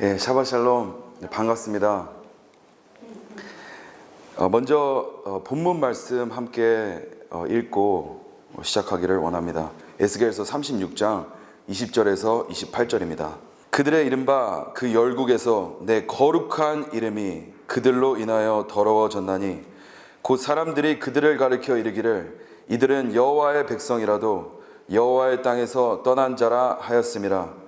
예, 샤바샬롬. 반갑습니다. 먼저 본문 말씀 함께 읽고 시작하기를 원합니다. 에스겔서 36장 20절에서 28절입니다. 그들의 이른바 그 열국에서 내 거룩한 이름이 그들로 인하여 더러워졌나니 곧 사람들이 그들을 가리켜 이르기를 이들은 여호와의 백성이라도 여호와의 땅에서 떠난 자라 하였음이라.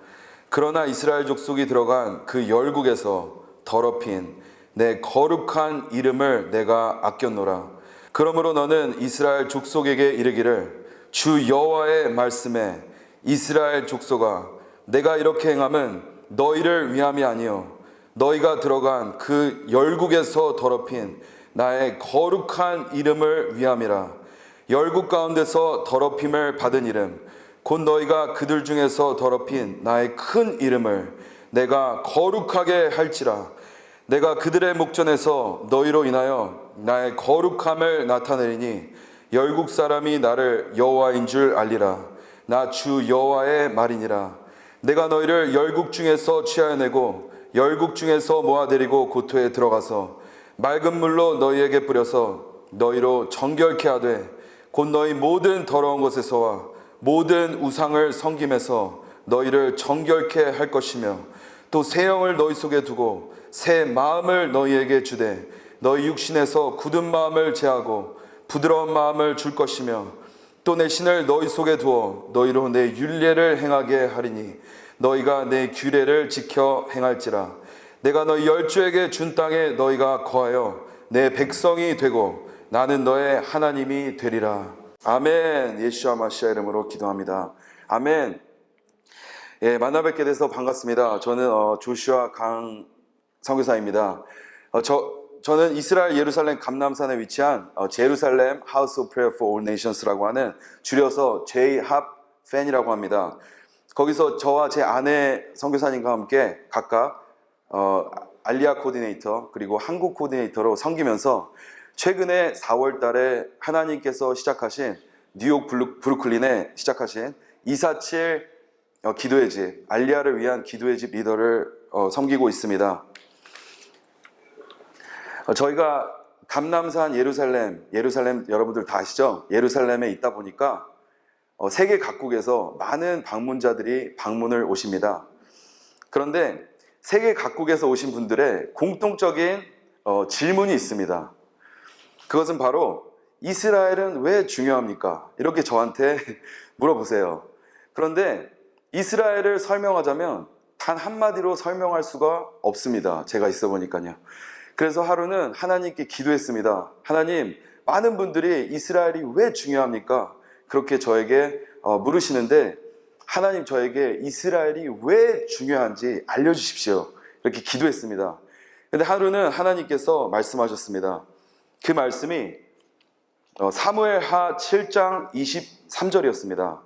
그러나 이스라엘 족속이 들어간 그 열국에서 더럽힌 내 거룩한 이름을 내가 아꼈노라. 그러므로 너는 이스라엘 족속에게 이르기를 주 여호와의 말씀에 이스라엘 족속아 내가 이렇게 행함은 너희를 위함이 아니요 너희가 들어간 그 열국에서 더럽힌 나의 거룩한 이름을 위함이라. 열국 가운데서 더럽힘을 받은 이름 곧 너희가 그들 중에서 더럽힌 나의 큰 이름을 내가 거룩하게 할지라. 내가 그들의 목전에서 너희로 인하여 나의 거룩함을 나타내리니 열국 사람이 나를 여호와인 줄 알리라. 나 주 여호와의 말이니라. 내가 너희를 열국 중에서 취하여내고 열국 중에서 모아들이고 고토에 들어가서 맑은 물로 너희에게 뿌려서 너희로 정결케 하되 곧 너희 모든 더러운 것에서와 모든 우상을 섬김에서 너희를 정결케 할 것이며 또 새 영을 너희 속에 두고 새 마음을 너희에게 주되 너희 육신에서 굳은 마음을 제하고 부드러운 마음을 줄 것이며 또 내 신을 너희 속에 두어 너희로 내 율례를 행하게 하리니 너희가 내 규례를 지켜 행할지라. 내가 너희 열조에게 준 땅에 너희가 거하여 내 백성이 되고 나는 너의 하나님이 되리라. 아멘. 예수와 마시아 이름으로 기도합니다. 아멘. 예, 만나 뵙게 돼서 반갑습니다. 저는 조슈아 강 선교사입니다. 저는 이스라엘 예루살렘 감람산에 위치한 제루살렘 하우스 오브 프레어 포 올 네이션스라고 하는 줄여서 JHAPFAN이라고 합니다. 거기서 저와 제 아내 선교사님과 함께 각각 알리아 코디네이터 그리고 한국 코디네이터로 섬기면서 최근에 4월 달에 하나님께서 시작하신 뉴욕 브루클린에 시작하신 247 기도의 집, 알리아를 위한 기도의 집 리더를 섬기고 있습니다. 저희가 감람산 예루살렘 여러분들 다 아시죠? 예루살렘에 있다 보니까 세계 각국에서 많은 방문자들이 방문을 오십니다. 그런데 세계 각국에서 오신 분들의 공통적인 질문이 있습니다. 그것은 바로 이스라엘은 왜 중요합니까? 이렇게 저한테 물어보세요. 그런데 이스라엘을 설명하자면 단 한마디로 설명할 수가 없습니다. 제가 있어 보니까요. 그래서 하루는 하나님께 기도했습니다. 하나님, 많은 분들이 이스라엘이 왜 중요합니까? 그렇게 저에게 물으시는데 하나님 저에게 이스라엘이 왜 중요한지 알려주십시오. 이렇게 기도했습니다. 근데 하루는 하나님께서 말씀하셨습니다. 그 말씀이 사무엘하 7장 23절이었습니다.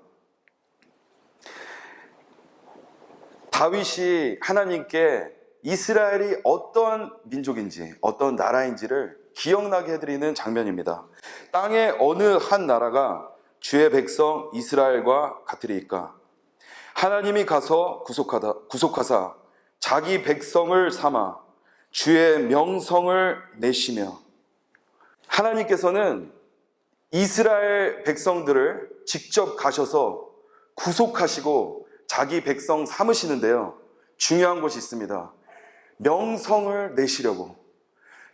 다윗이 하나님께 이스라엘이 어떤 민족인지 어떤 나라인지를 기억나게 해드리는 장면입니다. 땅의 어느 한 나라가 주의 백성 이스라엘과 같으리이까? 하나님이 가서 구속하사 자기 백성을 삼아 주의 명성을 내시며. 하나님께서는 이스라엘 백성들을 직접 가셔서 구속하시고 자기 백성 삼으시는데요. 중요한 것이 있습니다. 명성을 내시려고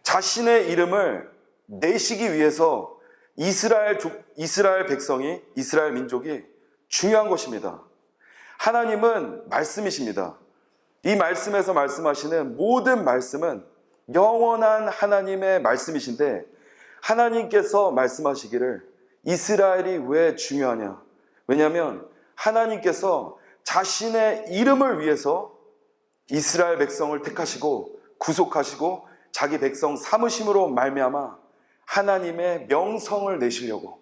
자신의 이름을 내시기 위해서 이스라엘 백성이 이스라엘 민족이 중요한 것입니다. 하나님은 말씀이십니다. 이 말씀에서 말씀하시는 모든 말씀은 영원한 하나님의 말씀이신데 하나님께서 말씀하시기를 이스라엘이 왜 중요하냐? 왜냐하면 하나님께서 자신의 이름을 위해서 이스라엘 백성을 택하시고 구속하시고 자기 백성 삼으심으로 말미암아 하나님의 명성을 내시려고.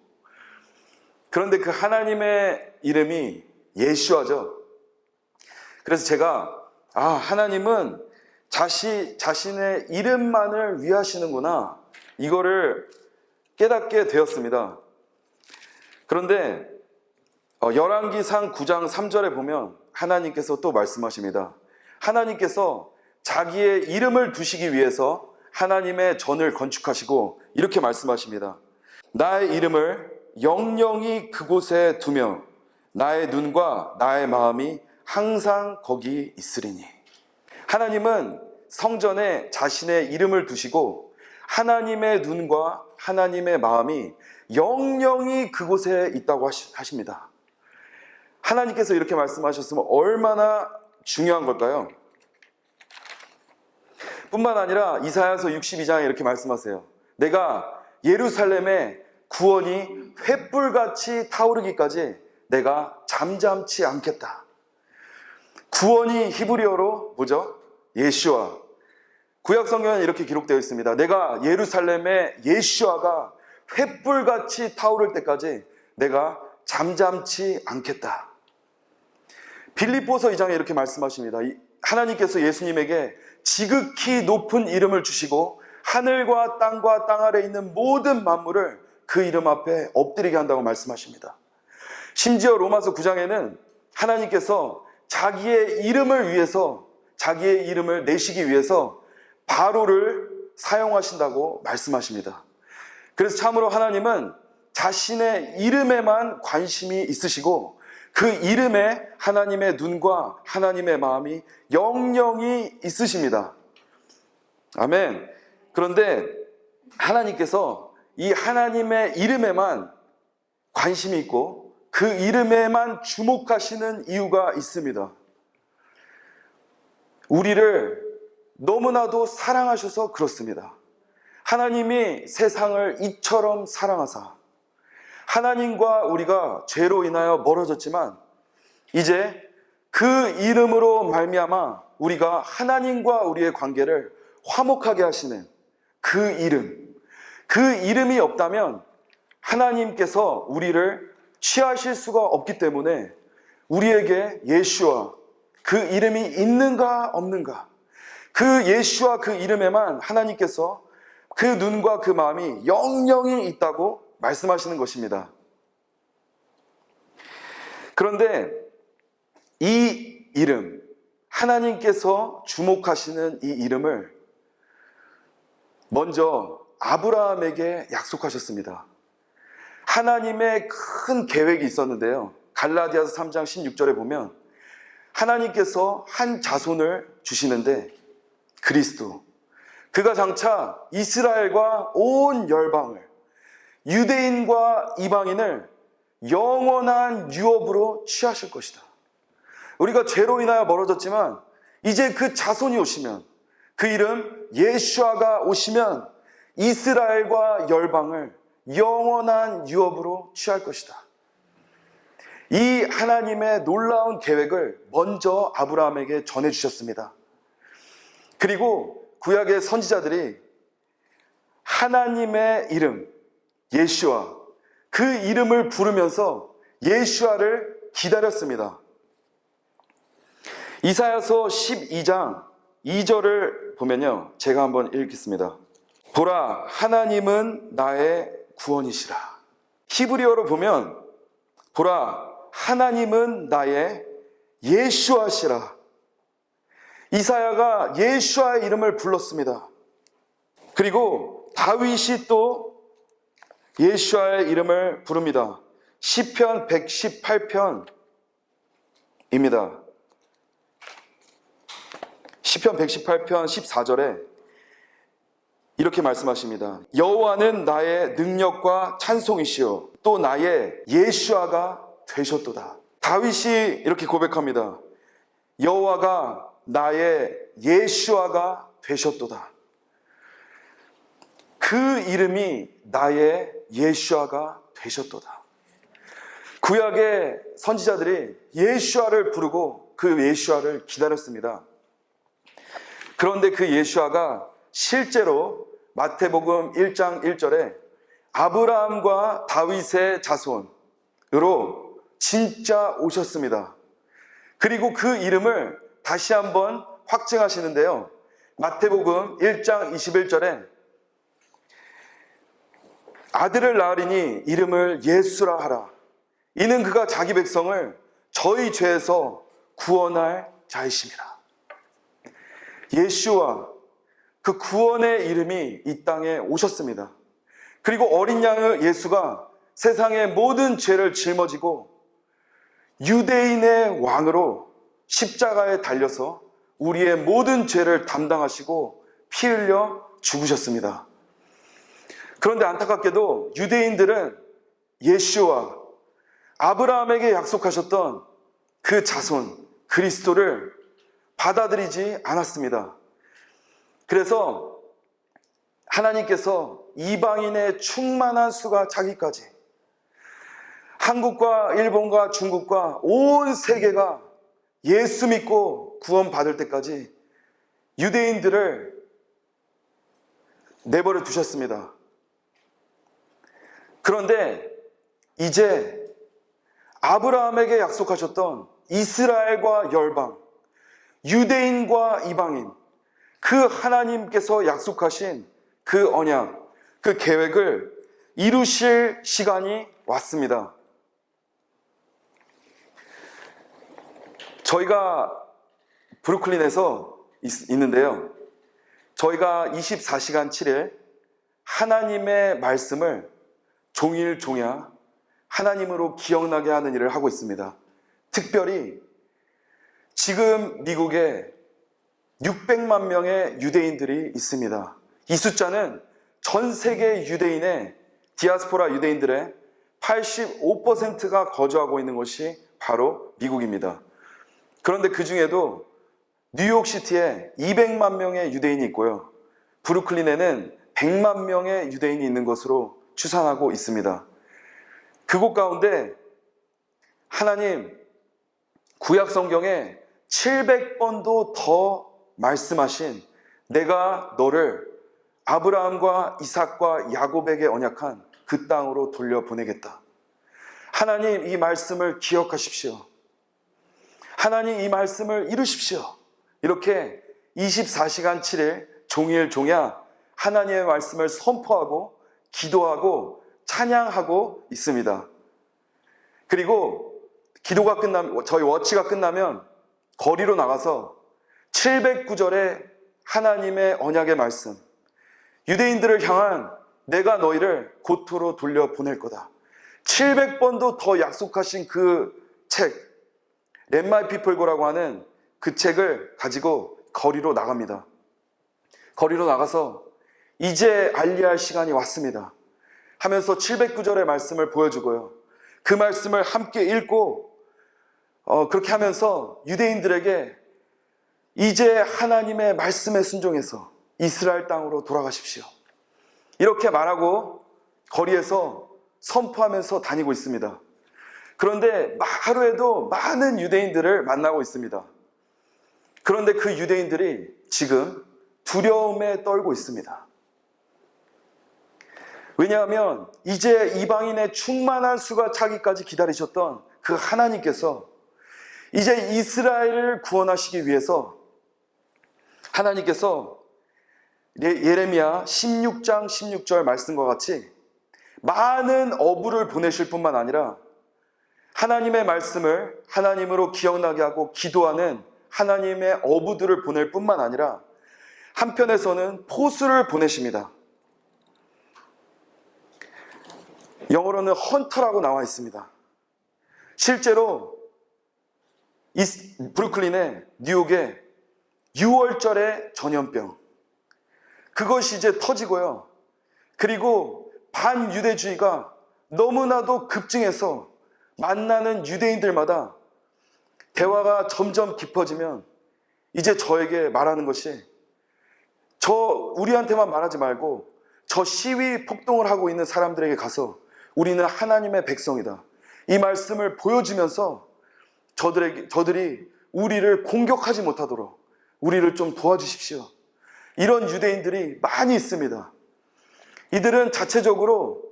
그런데 그 하나님의 이름이 예수아죠. 그래서 제가 하나님은 자신의 이름만을 위하시는구나, 이거를 깨닫게 되었습니다. 그런데 열왕기상 9장 3절에 보면 하나님께서 또 말씀하십니다. 하나님께서 자기의 이름을 두시기 위해서 하나님의 전을 건축하시고 이렇게 말씀하십니다. 나의 이름을 영영히 그곳에 두며 나의 눈과 나의 마음이 항상 거기 있으리니. 하나님은 성전에 자신의 이름을 두시고 하나님의 눈과 하나님의 마음이 영영히 그곳에 있다고 하십니다. 하나님께서 이렇게 말씀하셨으면 얼마나 중요한 걸까요? 뿐만 아니라 이사야서 62장에 이렇게 말씀하세요. 내가 예루살렘의 구원이 횃불같이 타오르기까지 내가 잠잠치 않겠다. 구원이 히브리어로 뭐죠? 예슈아. 구약 성경에 이렇게 기록되어 있습니다. 내가 예루살렘의 예슈아가 횃불같이 타오를 때까지 내가 잠잠치 않겠다. 빌립보서 2장에 이렇게 말씀하십니다. 하나님께서 예수님에게 지극히 높은 이름을 주시고 하늘과 땅과 땅 아래 있는 모든 만물을 그 이름 앞에 엎드리게 한다고 말씀하십니다. 심지어 로마서 9장에는 하나님께서 자기의 이름을 위해서, 자기의 이름을 내시기 위해서 바로를 사용하신다고 말씀하십니다. 그래서 참으로 하나님은 자신의 이름에만 관심이 있으시고 그 이름에 하나님의 눈과 하나님의 마음이 영영히 있으십니다. 아멘. 그런데 하나님께서 이 하나님의 이름에만 관심이 있고 그 이름에만 주목하시는 이유가 있습니다. 우리를 너무나도 사랑하셔서 그렇습니다. 하나님이 세상을 이처럼 사랑하사 하나님과 우리가 죄로 인하여 멀어졌지만 이제 그 이름으로 말미암아 우리가 하나님과 우리의 관계를 화목하게 하시는 그 이름, 그 이름이 없다면 하나님께서 우리를 취하실 수가 없기 때문에 우리에게 예수와 그 이름이 있는가 없는가, 그 예수와 그 이름에만 하나님께서 그 눈과 그 마음이 영영히 있다고 말씀하시는 것입니다. 그런데 이 이름, 하나님께서 주목하시는 이 이름을 먼저 아브라함에게 약속하셨습니다. 하나님의 큰 계획이 있었는데요. 갈라디아서 3장 16절에 보면 하나님께서 한 자손을 주시는데 그리스도, 그가 장차 이스라엘과 온 열방을, 유대인과 이방인을 영원한 유업으로 취하실 것이다. 우리가 죄로 인하여 멀어졌지만 이제 그 자손이 오시면, 그 이름 예수아가 오시면 이스라엘과 열방을 영원한 유업으로 취할 것이다. 이 하나님의 놀라운 계획을 먼저 아브라함에게 전해주셨습니다. 그리고 구약의 선지자들이 하나님의 이름 예수아, 그 이름을 부르면서 예수아를 기다렸습니다. 이사야서 12장 2절을 보면요, 제가 한번 읽겠습니다. 보라, 하나님은 나의 구원이시라. 히브리어로 보면 보라, 하나님은 나의 예수아시라. 이사야가 예수아의 이름을 불렀습니다. 그리고 다윗이 또 예수아의 이름을 부릅니다. 시편 118편입니다. 시편 118편 14절에 이렇게 말씀하십니다. 여호와는 나의 능력과 찬송이시요 또 나의 예수아가 되셨도다. 다윗이 이렇게 고백합니다. 여호와가 나의 예수아가 되셨도다. 그 이름이 나의 예수아가 되셨도다. 구약의 선지자들이 예수아를 부르고 그 예수아를 기다렸습니다. 그런데 그 예수아가 실제로 마태복음 1장 1절에 아브라함과 다윗의 자손으로 진짜 오셨습니다. 그리고 그 이름을 다시 한번 확증하시는데요. 마태복음 1장 21절에 아들을 낳으리니 이름을 예수라 하라. 이는 그가 자기 백성을 저희 죄에서 구원할 자이심이라. 예수와 그 구원의 이름이 이 땅에 오셨습니다. 그리고 어린 양의 예수가 세상의 모든 죄를 짊어지고 유대인의 왕으로 십자가에 달려서 우리의 모든 죄를 담당하시고 피 흘려 죽으셨습니다. 그런데 안타깝게도 유대인들은 예수와 아브라함에게 약속하셨던 그 자손 그리스도를 받아들이지 않았습니다. 그래서 하나님께서 이방인의 충만한 수가 차기까지 한국과 일본과 중국과 온 세계가 예수 믿고 구원받을 때까지 유대인들을 내버려 두셨습니다. 그런데 이제 아브라함에게 약속하셨던 이스라엘과 열방, 유대인과 이방인, 그 하나님께서 약속하신 그 언약, 그 계획을 이루실 시간이 왔습니다. 저희가 브루클린에서 있는데요. 저희가 24시간 7일 하나님의 말씀을 종일 종야 하나님으로 기억나게 하는 일을 하고 있습니다. 특별히 지금 미국에 600만 명의 유대인들이 있습니다. 이 숫자는 전 세계 유대인의 디아스포라 유대인들의 85%가 거주하고 있는 곳이 바로 미국입니다. 그런데 그 중에도 뉴욕시티에 200만 명의 유대인이 있고요. 브루클린에는 100만 명의 유대인이 있는 것으로 추산하고 있습니다. 그곳 가운데 하나님 구약 성경에 700번도 더 말씀하신 내가 너를 아브라함과 이삭과 야곱에게 언약한 그 땅으로 돌려보내겠다. 하나님 이 말씀을 기억하십시오. 하나님 이 말씀을 이루십시오. 이렇게 24시간 7일 종일 종야 하나님의 말씀을 선포하고 기도하고 찬양하고 있습니다. 그리고 기도가 끝나면, 저희 워치가 끝나면 거리로 나가서 709절의 하나님의 언약의 말씀, 유대인들을 향한 내가 너희를 고토로 돌려보낼 거다. 700번도 더 약속하신 그 책, Let My People Go라고 하는 그 책을 가지고 거리로 나갑니다. 거리로 나가서 이제 알리할 시간이 왔습니다 하면서 709절의 말씀을 보여주고요. 그 말씀을 함께 읽고 그렇게 하면서 유대인들에게 이제 하나님의 말씀에 순종해서 이스라엘 땅으로 돌아가십시오. 이렇게 말하고 거리에서 선포하면서 다니고 있습니다. 그런데 하루에도 많은 유대인들을 만나고 있습니다. 그런데 그 유대인들이 지금 두려움에 떨고 있습니다. 왜냐하면 이제 이방인의 충만한 수가 차기까지 기다리셨던 그 하나님께서 이제 이스라엘을 구원하시기 위해서 하나님께서 예레미야 16장 16절 말씀과 같이 많은 어부를 보내실 뿐만 아니라 하나님의 말씀을 하나님으로 기억나게 하고 기도하는 하나님의 어부들을 보낼 뿐만 아니라 한편에서는 포수를 보내십니다. 영어로는 헌터라고 나와 있습니다. 실제로 브루클린의 뉴욕에 6월절의 전염병, 그것이 이제 터지고요. 그리고 반유대주의가 너무나도 급증해서 만나는 유대인들마다 대화가 점점 깊어지면 이제 저에게 말하는 것이 우리한테만 말하지 말고 저 시위 폭동을 하고 있는 사람들에게 가서 우리는 하나님의 백성이다. 이 말씀을 보여주면서 저들이 우리를 공격하지 못하도록 우리를 좀 도와주십시오. 이런 유대인들이 많이 있습니다. 이들은 자체적으로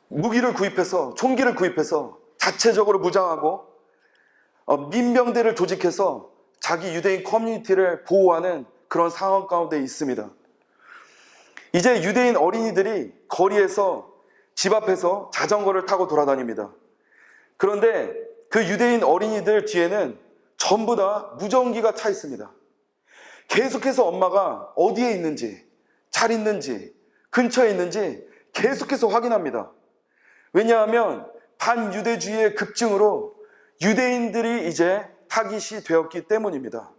무기를 구입해서 총기를 구입해서 자체적으로 무장하고 민병대를 조직해서 자기 유대인 커뮤니티를 보호하는 그런 상황 가운데 있습니다. 이제 유대인 어린이들이 거리에서 집 앞에서 자전거를 타고 돌아다닙니다. 그런데 그 유대인 어린이들 뒤에는 전부 다 무전기가 차 있습니다. 계속해서 엄마가 어디에 있는지, 잘 있는지, 근처에 있는지 계속해서 확인합니다. 왜냐하면 반유대주의의 급증으로 유대인들이 이제 타깃이 되었기 때문입니다.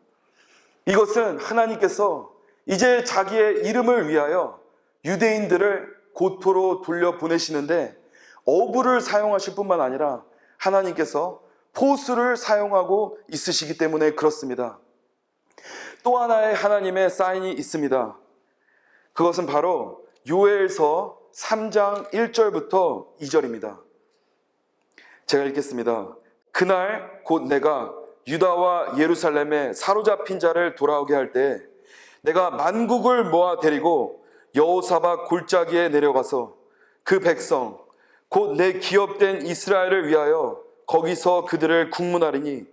이것은 하나님께서 이제 자기의 이름을 위하여 유대인들을 고토로 돌려보내시는데 어부를 사용하실 뿐만 아니라 하나님께서 포수를 사용하고 있으시기 때문에 그렇습니다. 또 하나의 하나님의 사인이 있습니다. 그것은 바로 요엘서 3장 1절부터 2절입니다. 제가 읽겠습니다. 그날 곧 내가 유다와 예루살렘에 사로잡힌 자를 돌아오게 할 때 내가 만국을 모아 데리고 여호사밧 골짜기에 내려가서 그 백성 곧 내 기업된 이스라엘을 위하여 거기서 그들을 국문하리니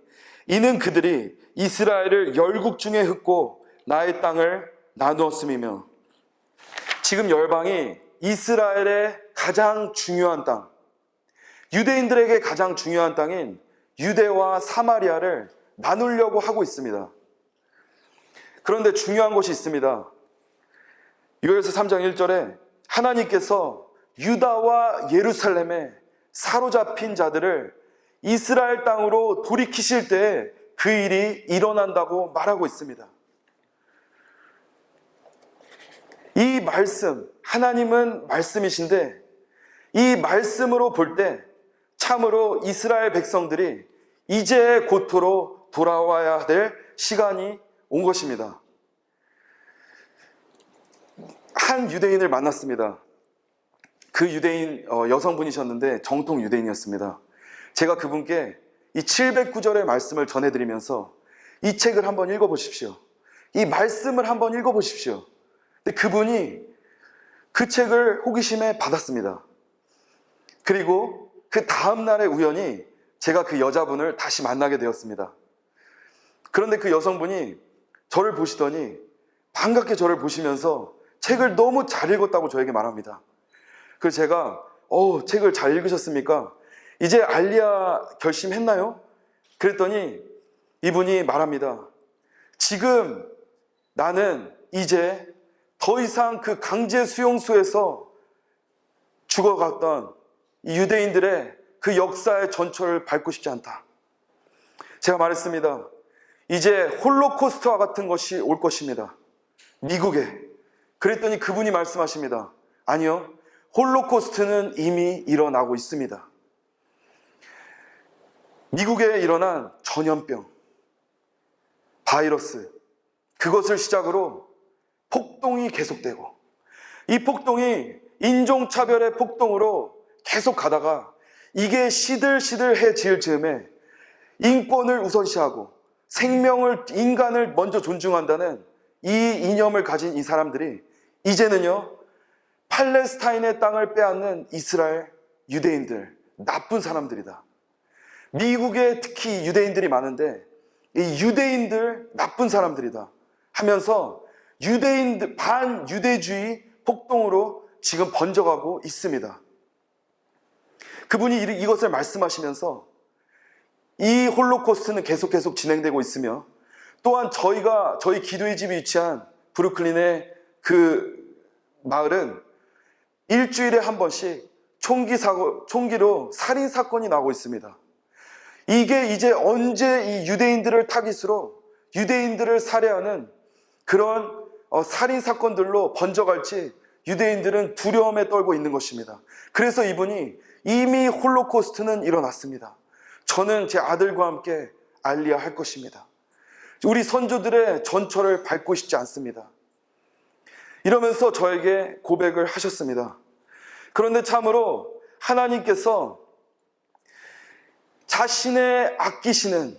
이는 그들이 이스라엘을 열국 중에 흩고 나의 땅을 나누었음이며. 지금 열방이 이스라엘의 가장 중요한 땅, 유대인들에게 가장 중요한 땅인 유대와 사마리아를 나누려고 하고 있습니다. 그런데 중요한 것이 있습니다. 요엘서 3장 1절에 하나님께서 유다와 예루살렘에 사로잡힌 자들을 이스라엘 땅으로 돌이키실 때 그 일이 일어난다고 말하고 있습니다. 이 말씀, 하나님은 말씀이신데 이 말씀으로 볼 때 참으로 이스라엘 백성들이 이제 고토로 돌아와야 될 시간이 온 것입니다. 한 유대인을 만났습니다. 그 유대인 여성분이셨는데 정통 유대인이었습니다. 제가 그분께 이 709절의 말씀을 전해드리면서 이 책을 한번 읽어보십시오. 이 말씀을 한번 읽어보십시오. 근데 그분이 그 책을 호기심에 받았습니다. 그리고 그 다음날에 우연히 제가 그 여자분을 다시 만나게 되었습니다. 그런데 그 여성분이 저를 보시더니 반갑게 저를 보시면서 책을 너무 잘 읽었다고 저에게 말합니다. 그래서 제가 책을 잘 읽으셨습니까? 이제 알리아 결심했나요? 그랬더니 이분이 말합니다. 지금 나는 이제 더 이상 그 강제 수용소에서 죽어갔던 이 유대인들의 그 역사의 전철을 밟고 싶지 않다. 제가 말했습니다. 이제 홀로코스트와 같은 것이 올 것입니다. 미국에. 그랬더니 그분이 말씀하십니다. 아니요. 홀로코스트는 이미 일어나고 있습니다. 미국에 일어난 전염병, 바이러스, 그것을 시작으로 폭동이 계속되고 이 폭동이 인종차별의 폭동으로 계속 가다가 이게 시들시들해질 즈음에 인권을 우선시하고 인간을 먼저 존중한다는 이 이념을 가진 이 사람들이 이제는요 팔레스타인의 땅을 빼앗는 이스라엘 유대인들, 나쁜 사람들이다. 미국에 특히 유대인들이 많은데 이 유대인들 나쁜 사람들이다 하면서 유대인들 반유대주의 폭동으로 지금 번져가고 있습니다. 그분이 이것을 말씀하시면서 이 홀로코스트는 계속 진행되고 있으며 또한 저희 기도의 집이 위치한 브루클린의 그 마을은 일주일에 한 번씩 총기로 살인사건이 나오고 있습니다. 이게 이제 언제 이 유대인들을 타깃으로 유대인들을 살해하는 그런 살인사건들로 번져갈지 유대인들은 두려움에 떨고 있는 것입니다. 그래서 이분이 이미 홀로코스트는 일어났습니다. 저는 제 아들과 함께 알리야 할 것입니다. 우리 선조들의 전철을 밟고 싶지 않습니다. 이러면서 저에게 고백을 하셨습니다. 그런데 참으로 하나님께서 자신의 아끼시는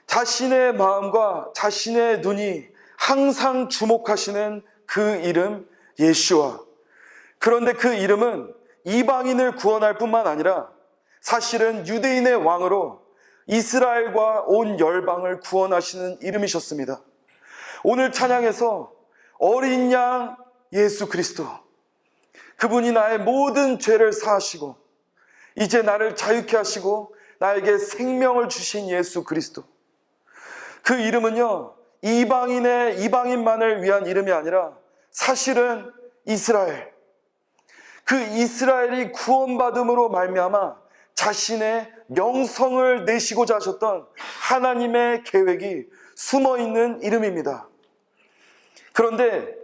자신의 마음과 자신의 눈이 항상 주목하시는 그 이름 예수와, 그런데 그 이름은 이방인을 구원할 뿐만 아니라 사실은 유대인의 왕으로 이스라엘과 온 열방을 구원하시는 이름이셨습니다. 오늘 찬양에서 어린 양 예수 그리스도, 그분이 나의 모든 죄를 사하시고 이제 나를 자유케 하시고 나에게 생명을 주신 예수 그리스도, 그 이름은요 이방인만을 위한 이름이 아니라 사실은 이스라엘, 그 이스라엘이 구원받음으로 말미암아 자신의 명성을 내시고자 하셨던 하나님의 계획이 숨어있는 이름입니다. 그런데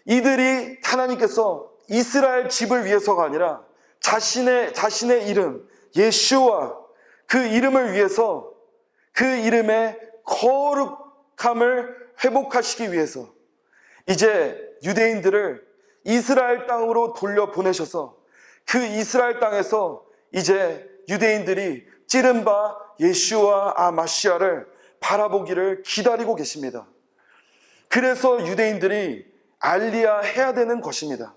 이들이 하나님께서 이스라엘 집을 위해서가 아니라 자신의 이름 예슈와 그 이름을 위해서 그 이름의 거룩함을 회복하시기 위해서 이제 유대인들을 이스라엘 땅으로 돌려보내셔서 그 이스라엘 땅에서 이제 유대인들이 찌른 바 예슈와 마시아를 바라보기를 기다리고 계십니다. 그래서 유대인들이 알리야 해야 되는 것입니다.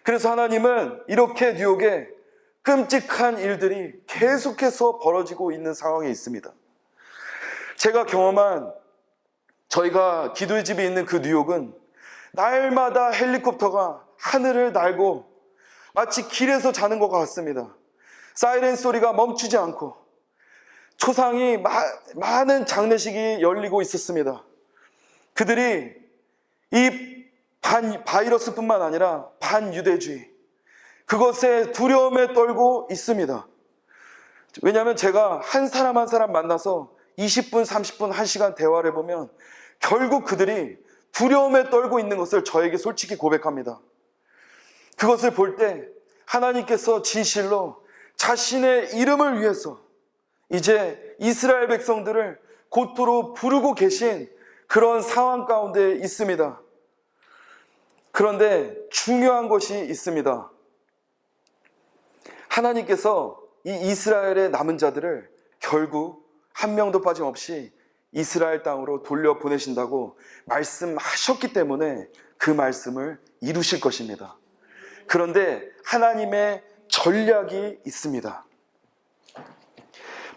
그래서 하나님은 이렇게 뉴욕에 끔찍한 일들이 계속해서 벌어지고 있는 상황에 있습니다. 제가 경험한 저희가 기도의 집이 있는 그 뉴욕은 날마다 헬리콥터가 하늘을 날고 마치 길에서 자는 것 같습니다. 사이렌 소리가 멈추지 않고 초상이 많은 장례식이 열리고 있었습니다. 그들이 이 바이러스뿐만 아니라 반유대주의 그것에 두려움에 떨고 있습니다. 왜냐하면 제가 한 사람 만나서 20분, 30분, 1시간 대화를 해보면 결국 그들이 두려움에 떨고 있는 것을 저에게 솔직히 고백합니다. 그것을 볼 때 하나님께서 진실로 자신의 이름을 위해서 이제 이스라엘 백성들을 고토로 부르고 계신 그런 상황 가운데 있습니다. 그런데 중요한 것이 있습니다. 하나님께서 이 이스라엘의 남은 자들을 결국 한 명도 빠짐없이 이스라엘 땅으로 돌려보내신다고 말씀하셨기 때문에 그 말씀을 이루실 것입니다. 그런데 하나님의 전략이 있습니다.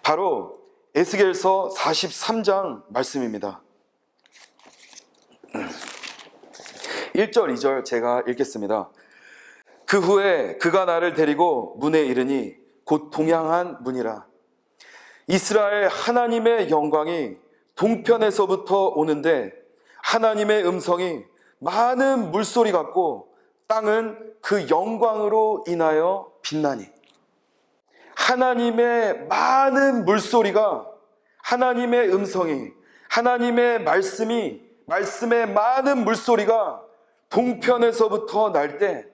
바로 에스겔서 43장 말씀입니다. 1절, 2절 제가 읽겠습니다. 그 후에 그가 나를 데리고 문에 이르니 곧 동향한 문이라. 이스라엘 하나님의 영광이 동편에서부터 오는데 하나님의 음성이 많은 물소리 같고 땅은 그 영광으로 인하여 빛나니. 하나님의 많은 물소리가 하나님의 음성이 하나님의 말씀의 많은 물소리가 동편에서부터 날 때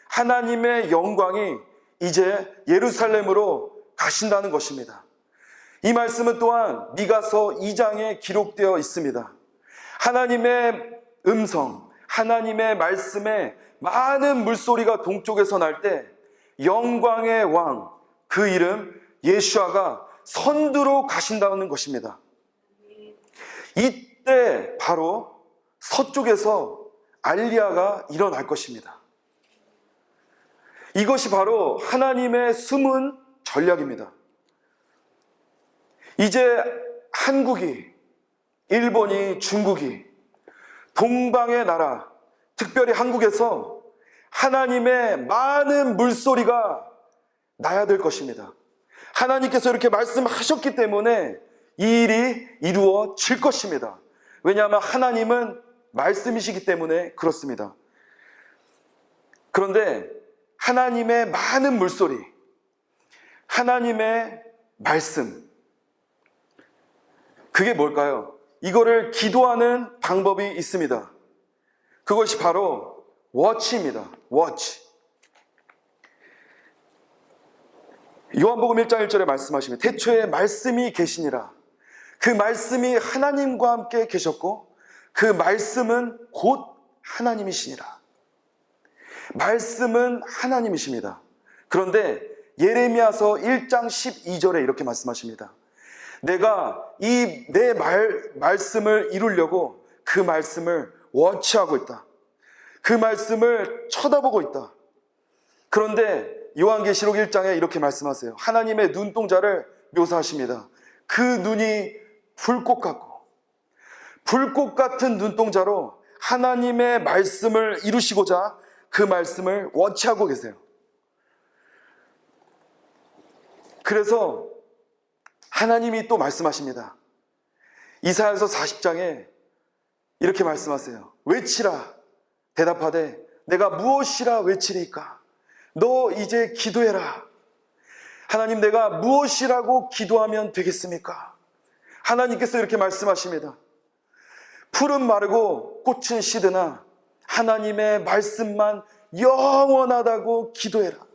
하나님의 영광이 이제 예루살렘으로 가신다는 것입니다. 이 말씀은 또한 미가서 2장에 기록되어 있습니다. 하나님의 음성, 하나님의 말씀에 많은 물소리가 동쪽에서 날 때 영광의 왕, 그 이름 예수아가 선두로 가신다는 것입니다. 이때 바로 서쪽에서 알리야가 일어날 것입니다. 이것이 바로 하나님의 숨은 전략입니다. 이제 한국이, 일본이, 중국이 동방의 나라, 특별히 한국에서 하나님의 많은 물소리가 나야 될 것입니다. 하나님께서 이렇게 말씀하셨기 때문에 이 일이 이루어질 것입니다. 왜냐하면 하나님은 말씀이시기 때문에 그렇습니다. 그런데 하나님의 많은 물소리, 하나님의 말씀, 그게 뭘까요? 이거를 기도하는 방법이 있습니다. 그것이 바로 워치입니다. 워치. 요한복음 1장 1절에 말씀하시면 태초에 말씀이 계시니라. 그 말씀이 하나님과 함께 계셨고 그 말씀은 곧 하나님이시니라. 말씀은 하나님이십니다. 그런데 예레미야서 1장 12절에 이렇게 말씀하십니다. 내가 이 내 말씀을 이루려고 그 말씀을 워치하고 있다. 그 말씀을 쳐다보고 있다. 그런데 요한계시록 1장에 이렇게 말씀하세요. 하나님의 눈동자를 묘사하십니다. 그 눈이 불꽃 같고 불꽃 같은 눈동자로 하나님의 말씀을 이루시고자 그 말씀을 워치하고 계세요. 그래서 하나님이 또 말씀하십니다. 이사야서 40장에 이렇게 말씀하세요. 외치라. 대답하되 내가 무엇이라 외치리까? 너 이제 기도해라. 하나님, 내가 무엇이라고 기도하면 되겠습니까? 하나님께서 이렇게 말씀하십니다. 풀은 마르고 꽃은 시드나 하나님의 말씀만 영원하다고 기도해라.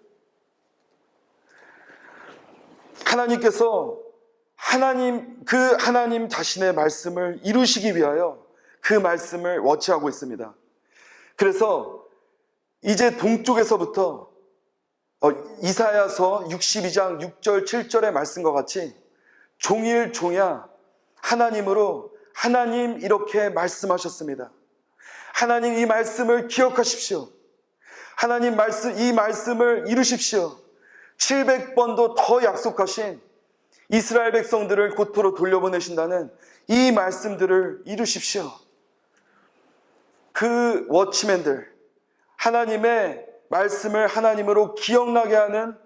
하나님께서 하나님 자신의 말씀을 이루시기 위하여 그 말씀을 워치하고 있습니다. 그래서 이제 동쪽에서부터 이사야서 62장 6절 7절의 말씀과 같이 종일 종야 하나님으로 하나님 이렇게 말씀하셨습니다. 하나님 이 말씀을 기억하십시오. 하나님 이 말씀을 이루십시오. 700번도 더 약속하신 이스라엘 백성들을 고토로 돌려보내신다는 이 말씀들을 이루십시오. 그 워치맨들, 하나님의 말씀을 하나님으로 기억나게 하는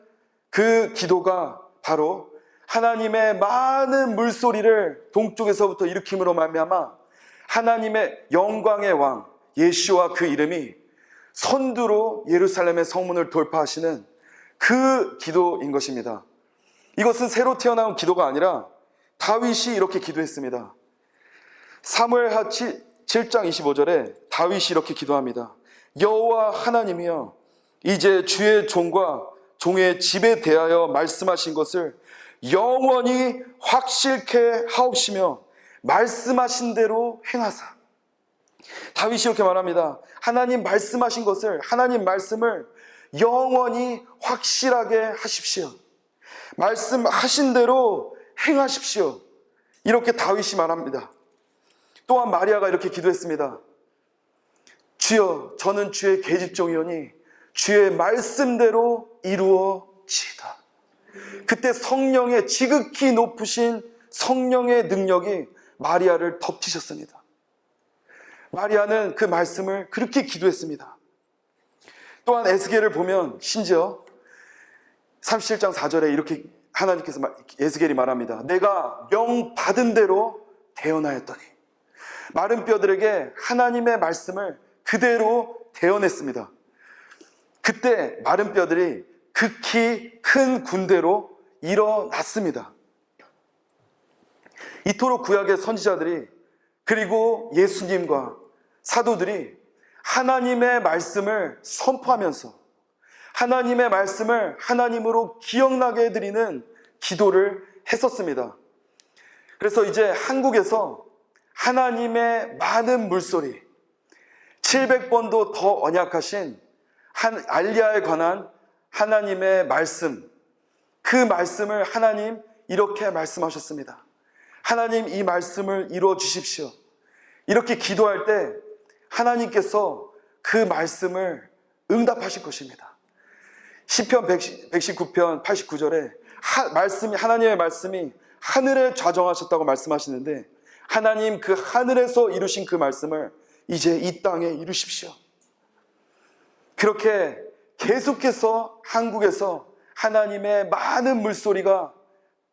그 기도가 바로 하나님의 많은 물소리를 동쪽에서부터 일으킴으로 말미암아 하나님의 영광의 왕 예수와 그 이름이 선두로 예루살렘의 성문을 돌파하시는 그 기도인 것입니다. 이것은 새로 태어나온 기도가 아니라 다윗이 이렇게 기도했습니다. 사무엘하 7장 25절에 다윗이 이렇게 기도합니다. 여호와 하나님이여, 이제 주의 종과 종의 집에 대하여 말씀하신 것을 영원히 확실케 하옵시며 말씀하신 대로 행하사. 다윗이 이렇게 말합니다. 하나님 말씀하신 것을, 하나님 말씀을 영원히 확실하게 하십시오. 말씀하신 대로 행하십시오. 이렇게 다윗이 말합니다. 또한 마리아가 이렇게 기도했습니다. 주여, 저는 주의 계집종이오니 주의 말씀대로 이루어지이다. 그때 성령의 지극히 높으신 성령의 능력이 마리아를 덮치셨습니다. 마리아는 그 말씀을 그렇게 기도했습니다. 또한 에스겔을 보면 심지어 37장 4절에 이렇게 하나님께서 에스겔이 말합니다. 내가 명받은 대로 대언하였더니, 마른 뼈들에게 하나님의 말씀을 그대로 대언했습니다. 그때 마른 뼈들이 극히 큰 군대로 일어났습니다. 이토록 구약의 선지자들이 그리고 예수님과 사도들이 하나님의 말씀을 선포하면서 하나님의 말씀을 하나님으로 기억나게 해드리는 기도를 했었습니다. 그래서 이제 한국에서 하나님의 많은 물소리, 700번도 더 언약하신 알리야에 관한 하나님의 말씀, 그 말씀을 하나님 이렇게 말씀하셨습니다. 하나님 이 말씀을 이루어 주십시오. 이렇게 기도할 때 하나님께서 그 말씀을 응답하실 것입니다. 시편 119편 89절에 하나님의 말씀이 하늘에 좌정하셨다고 말씀하시는데, 하나님 그 하늘에서 이루신 그 말씀을 이제 이 땅에 이루십시오. 그렇게 계속해서 한국에서 하나님의 많은 물소리가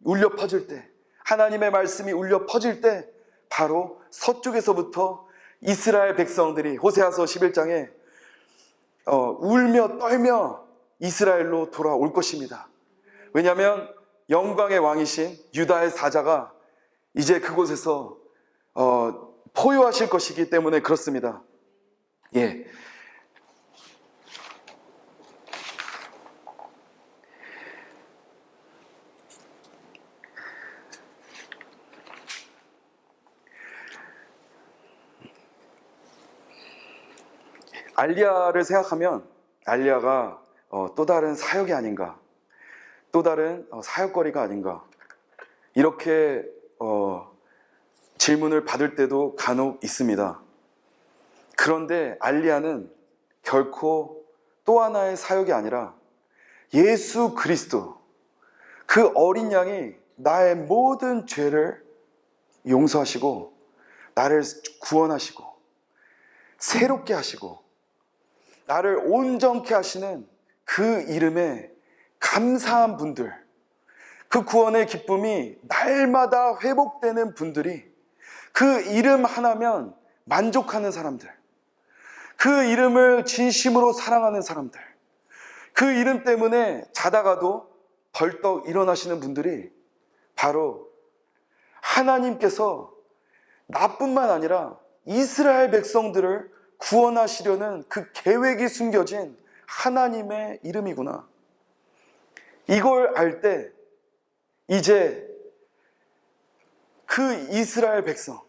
울려 퍼질 때, 하나님의 말씀이 울려 퍼질 때 바로 서쪽에서부터 이스라엘 백성들이 호세아서 11장에 울며 떨며 이스라엘로 돌아올 것입니다. 왜냐하면 영광의 왕이신 유다의 사자가 이제 그곳에서 포효하실 것이기 때문에 그렇습니다. 예. 알리야를 생각하면 알리야가 또 다른 사역이 아닌가, 또 다른 사역거리가 아닌가, 이렇게 질문을 받을 때도 간혹 있습니다. 그런데 알리야는 결코 또 하나의 사역이 아니라 예수 그리스도, 그 어린 양이 나의 모든 죄를 용서하시고 나를 구원하시고 새롭게 하시고 나를 온전케 하시는 그 이름에 감사한 분들, 그 구원의 기쁨이 날마다 회복되는 분들이 그 이름 하나면 만족하는 사람들, 그 이름을 진심으로 사랑하는 사람들, 그 이름 때문에 자다가도 벌떡 일어나시는 분들이 바로 하나님께서 나뿐만 아니라 이스라엘 백성들을 구원하시려는 그 계획이 숨겨진 하나님의 이름이구나. 이걸 알 때 이제 그 이스라엘 백성,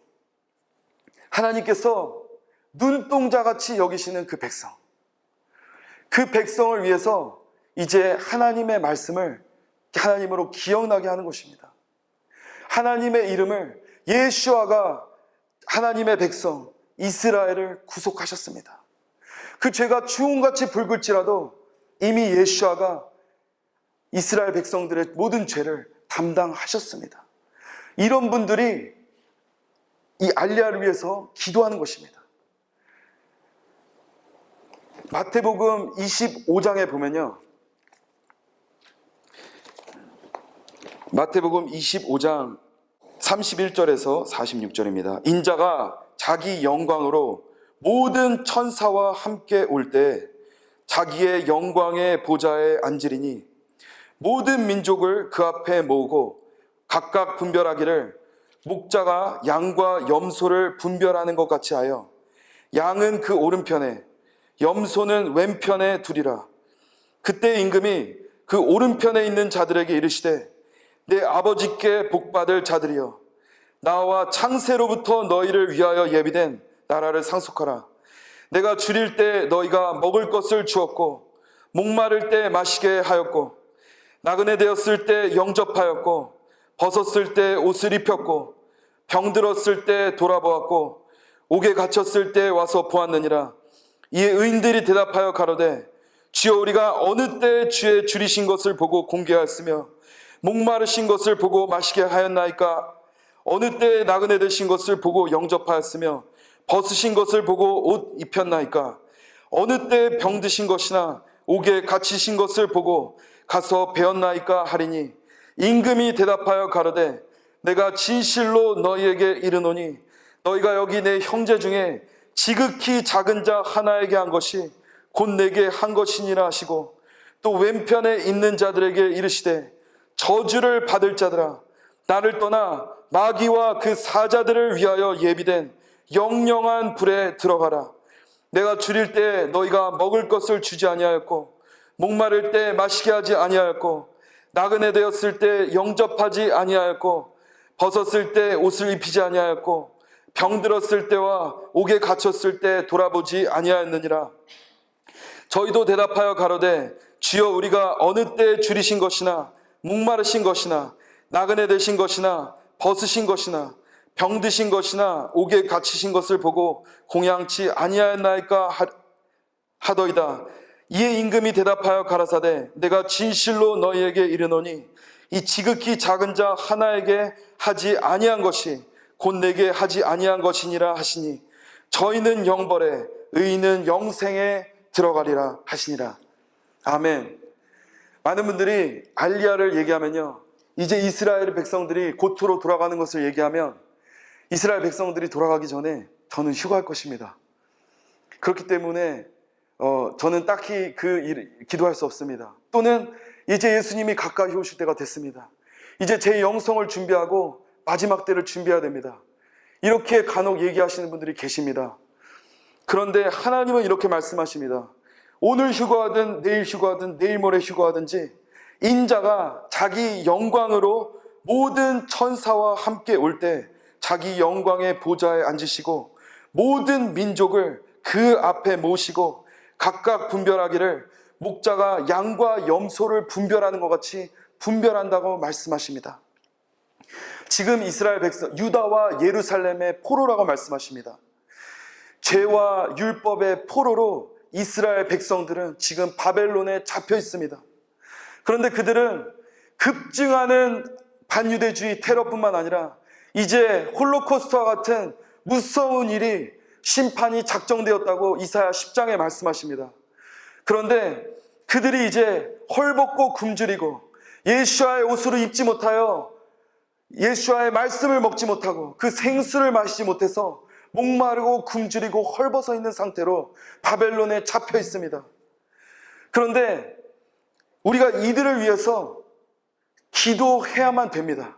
하나님께서 눈동자같이 여기시는 그 백성, 그 백성을 위해서 이제 하나님의 말씀을 하나님으로 기억나게 하는 것입니다. 하나님의 이름을, 예수아가 하나님의 백성 이스라엘을 구속하셨습니다. 그 죄가 주홍같이 붉을지라도 이미 예수아가 이스라엘 백성들의 모든 죄를 담당하셨습니다. 이런 분들이 이 알리야를 위해서 기도하는 것입니다. 마태복음 25장에 보면요, 마태복음 25장 31절에서 46절입니다. 인자가 자기 영광으로 모든 천사와 함께 올 때 자기의 영광의 보좌에 앉으리니 모든 민족을 그 앞에 모으고 각각 분별하기를 목자가 양과 염소를 분별하는 것 같이 하여 양은 그 오른편에 염소는 왼편에 두리라. 그때 임금이 그 오른편에 있는 자들에게 이르시되 내 아버지께 복받을 자들이여, 나와 창세로부터 너희를 위하여 예비된 나라를 상속하라. 내가 줄일 때 너희가 먹을 것을 주었고 목마를 때 마시게 하였고 나그네 되었을 때 영접하였고 벗었을 때 옷을 입혔고 병들었을 때 돌아보았고 옥에 갇혔을 때 와서 보았느니라. 이에 의인들이 대답하여 가로되 주여, 우리가 어느 때 주의 줄이신 것을 보고 공개하였으며 목마르신 것을 보고 마시게 하였나이까? 어느 때 나그네 되신 것을 보고 영접하였으며 벗으신 것을 보고 옷 입혔나이까? 어느 때 병드신 것이나 옥에 갇히신 것을 보고 가서 배웠나이까? 하리니 임금이 대답하여 가로되 내가 진실로 너희에게 이르노니 너희가 여기 내 형제 중에 지극히 작은 자 하나에게 한 것이 곧 내게 한 것이니라 하시고, 또 왼편에 있는 자들에게 이르시되 저주를 받을 자들아, 나를 떠나 마귀와 그 사자들을 위하여 예비된 영영한 불에 들어가라. 내가 줄일 때 너희가 먹을 것을 주지 아니하였고 목마를 때 마시게 하지 아니하였고 나그네 되었을 때 영접하지 아니하였고 벗었을 때 옷을 입히지 아니하였고 병들었을 때와 옥에 갇혔을 때 돌아보지 아니하였느니라. 저희도 대답하여 가로되 주여, 우리가 어느 때 줄이신 것이나 목마르신 것이나 나그네 되신 것이나 벗으신 것이나 병드신 것이나 옥에 갇히신 것을 보고 공양치 아니하였나이까 하더이다. 이에 임금이 대답하여 가라사대 내가 진실로 너희에게 이르노니 이 지극히 작은 자 하나에게 하지 아니한 것이 곧 내게 하지 아니한 것이니라 하시니 저희는 영벌에 의인은 영생에 들어가리라 하시니라. 아멘. 많은 분들이 알리야를 얘기하면요, 이제 이스라엘 백성들이 고토로 돌아가는 것을 얘기하면 이스라엘 백성들이 돌아가기 전에 저는 휴가할 것입니다. 그렇기 때문에 저는 딱히 기도할 수 없습니다. 또는 이제 예수님이 가까이 오실 때가 됐습니다. 이제 제 영성을 준비하고 마지막 때를 준비해야 됩니다. 이렇게 간혹 얘기하시는 분들이 계십니다. 그런데 하나님은 이렇게 말씀하십니다. 오늘 휴가하든 내일 휴가하든 내일 모레 휴가하든지 인자가 자기 영광으로 모든 천사와 함께 올 때 자기 영광의 보좌에 앉으시고 모든 민족을 그 앞에 모시고 각각 분별하기를 목자가 양과 염소를 분별하는 것 같이 분별한다고 말씀하십니다. 지금 이스라엘 백성, 유다와 예루살렘의 포로라고 말씀하십니다. 죄와 율법의 포로로 이스라엘 백성들은 지금 바벨론에 잡혀 있습니다. 그런데 그들은 급증하는 반유대주의 테러뿐만 아니라 이제 홀로코스트와 같은 무서운 일이 심판이 작정되었다고 이사야 10장에 말씀하십니다. 그런데 그들이 이제 헐벗고 굶주리고 예수와의 옷으로 입지 못하여 예수와의 말씀을 먹지 못하고 그 생수를 마시지 못해서 목마르고 굶주리고 헐벗어 있는 상태로 바벨론에 잡혀 있습니다. 그런데 우리가 이들을 위해서 기도해야만 됩니다.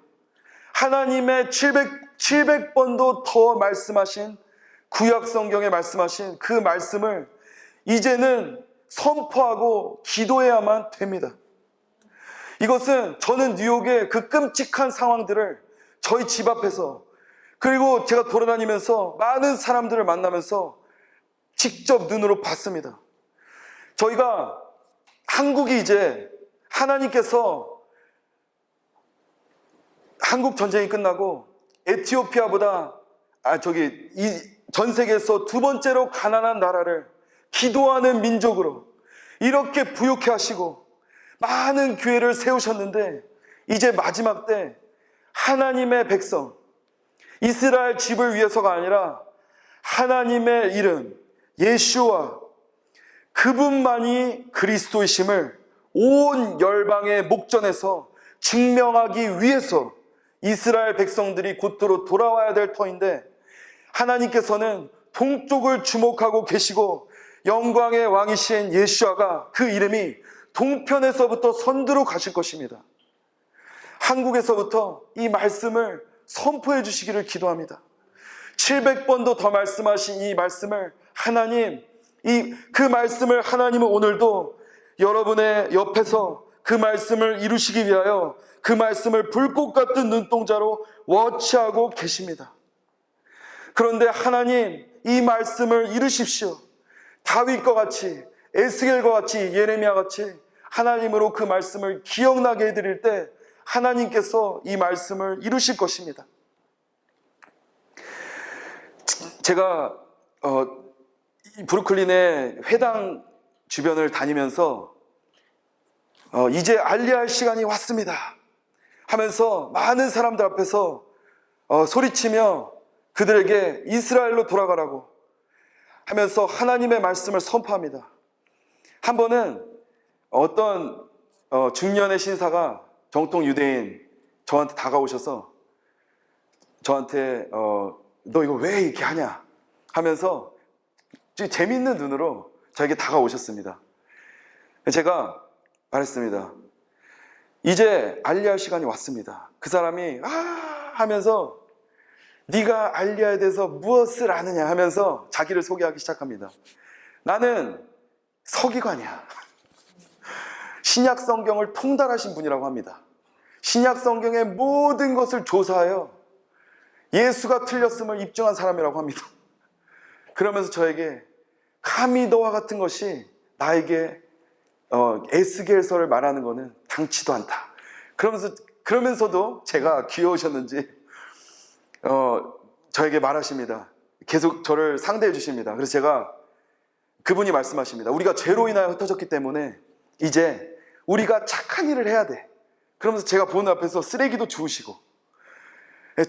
하나님의 700번도 더 말씀하신 구약 성경에 말씀하신 그 말씀을 이제는 선포하고 기도해야만 됩니다. 이것은 저는 뉴욕의 그 끔찍한 상황들을 저희 집 앞에서, 그리고 제가 돌아다니면서 많은 사람들을 만나면서 직접 눈으로 봤습니다. 저희가 한국이 이제 하나님께서 한국 전쟁이 끝나고 에티오피아보다 전 세계에서 두 번째로 가난한 나라를 기도하는 민족으로 이렇게 부욕해 하시고 많은 교회를 세우셨는데, 이제 마지막 때 하나님의 백성 이스라엘 집을 위해서가 아니라 하나님의 이름 예수와 그분만이 그리스도이심을 온 열방의 목전에서 증명하기 위해서 이스라엘 백성들이 곧도로 돌아와야 될 터인데, 하나님께서는 동쪽을 주목하고 계시고 영광의 왕이신 예수아가 그 이름이 동편에서부터 선두로 가실 것입니다. 한국에서부터 이 말씀을 선포해 주시기를 기도합니다. 700번도 더 말씀하신 이 말씀을 그 말씀을 하나님은 오늘도 여러분의 옆에서 그 말씀을 이루시기 위하여 그 말씀을 불꽃 같은 눈동자로 워치하고 계십니다. 그런데 하나님, 이 말씀을 이루십시오. 다윗과 같이, 에스겔과 같이, 예레미야 같이 하나님으로 그 말씀을 기억나게 해드릴 때 하나님께서 이 말씀을 이루실 것입니다. 제가 브루클린의 회당 주변을 다니면서 이제 알리할 시간이 왔습니다 하면서 많은 사람들 앞에서 소리치며 그들에게 이스라엘로 돌아가라고 하면서 하나님의 말씀을 선포합니다. 한 번은 어떤 중년의 신사가, 정통 유대인, 저한테 다가오셔서 저한테 너 이거 왜 이렇게 하냐 하면서 재밌는 눈으로 저에게 다가오셨습니다. 제가 말했습니다. 이제 알리할 시간이 왔습니다. 그 사람이 하면서 네가 알리야에 대해서 무엇을 아느냐 하면서 자기를 소개하기 시작합니다. 나는 서기관이야. 신약 성경을 통달하신 분이라고 합니다. 신약 성경의 모든 것을 조사하여 예수가 틀렸음을 입증한 사람이라고 합니다. 그러면서 저에게 감히 너와 같은 것이 나에게 에스겔서를 말하는 것은 당치도 않다. 그러면서도 제가 귀여우셨는지 저에게 말하십니다. 계속 저를 상대해 주십니다. 그래서 그분이 말씀하십니다. 우리가 죄로 인하여 흩어졌기 때문에 이제 우리가 착한 일을 해야 돼. 그러면서 제가 보는 앞에서 쓰레기도 주우시고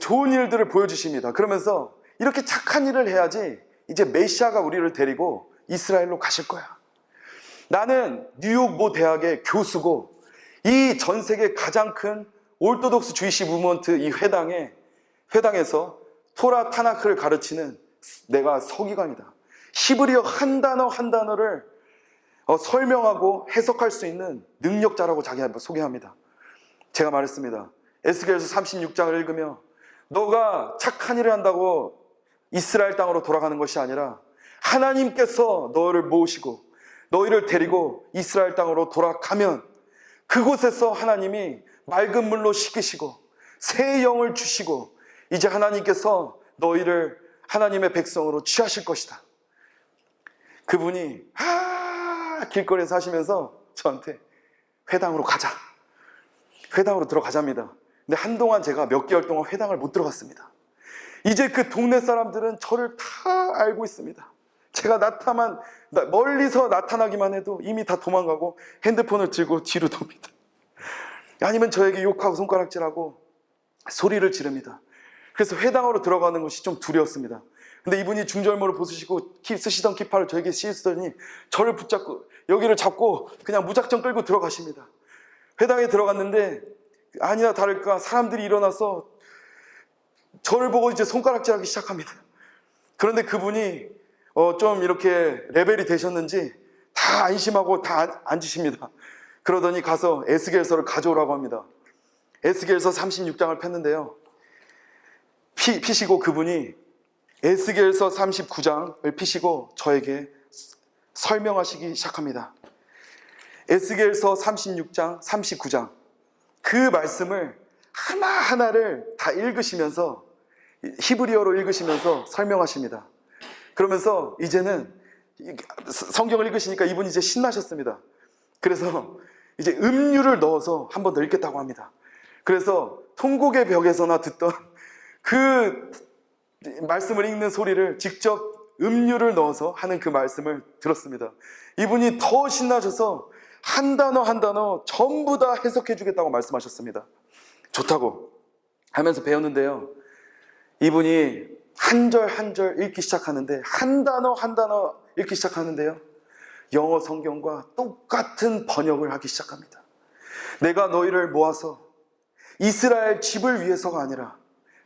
좋은 일들을 보여주십니다. 그러면서 이렇게 착한 일을 해야지 이제 메시아가 우리를 데리고 이스라엘로 가실 거야. 나는 뉴욕 모 대학의 교수고 이 전 세계 가장 큰 올토독스 주이시 무브먼트 이 회당에서 토라 타나크를 가르치는 내가 서기관이다. 히브리어 한 단어 한 단어를 설명하고 해석할 수 있는 능력자라고 자기가 소개합니다. 제가 말했습니다. 에스겔서 36장을 읽으며 너가 착한 일을 한다고 이스라엘 땅으로 돌아가는 것이 아니라 하나님께서 너를 모으시고 너희를 데리고 이스라엘 땅으로 돌아가면 그곳에서 하나님이 맑은 물로 씻기시고 새 영을 주시고 이제 하나님께서 너희를 하나님의 백성으로 취하실 것이다. 그분이 길거리에서 하시면서 저한테 회당으로 가자. 회당으로 들어가자입니다. 근데 한동안 제가 몇 개월 동안 회당을 못 들어갔습니다. 이제 그 동네 사람들은 저를 다 알고 있습니다. 제가 멀리서 나타나기만 해도 이미 다 도망가고 핸드폰을 들고 뒤로 돕니다. 아니면 저에게 욕하고 손가락질하고 소리를 지릅니다. 그래서 회당으로 들어가는 것이 좀 두려웠습니다. 근데 이분이 중절모를 벗으시고 쓰시던 키파를 저에게 씌우시더니 저를 붙잡고 여기를 잡고 그냥 무작정 끌고 들어가십니다. 회당에 들어갔는데 아니나 다를까 사람들이 일어나서 저를 보고 이제 손가락질하기 시작합니다. 그런데 그분이 좀 이렇게 레벨이 되셨는지 다 안심하고 다 앉으십니다. 그러더니 가서 에스겔서를 가져오라고 합니다. 에스겔서 36장을 폈는데요. 피시고 그분이 에스겔서 39장을 피시고 저에게 설명하시기 시작합니다. 에스겔서 36장, 39장 그 말씀을 하나하나를 다 읽으시면서 히브리어로 읽으시면서 설명하십니다. 그러면서 이제는 성경을 읽으시니까 이분이 이제 신나셨습니다. 그래서 이제 음료를 넣어서 한 번 더 읽겠다고 합니다. 그래서 통곡의 벽에서나 듣던 그 말씀을 읽는 소리를 직접 음료를 넣어서 하는 그 말씀을 들었습니다. 이분이 더 신나셔서 한 단어 한 단어 전부 다 해석해 주겠다고 말씀하셨습니다. 좋다고 하면서 배웠는데요. 이분이 한 절 한 절 읽기 시작하는데 한 단어 한 단어 읽기 시작하는데요. 영어 성경과 똑같은 번역을 하기 시작합니다. 내가 너희를 모아서 이스라엘 집을 위해서가 아니라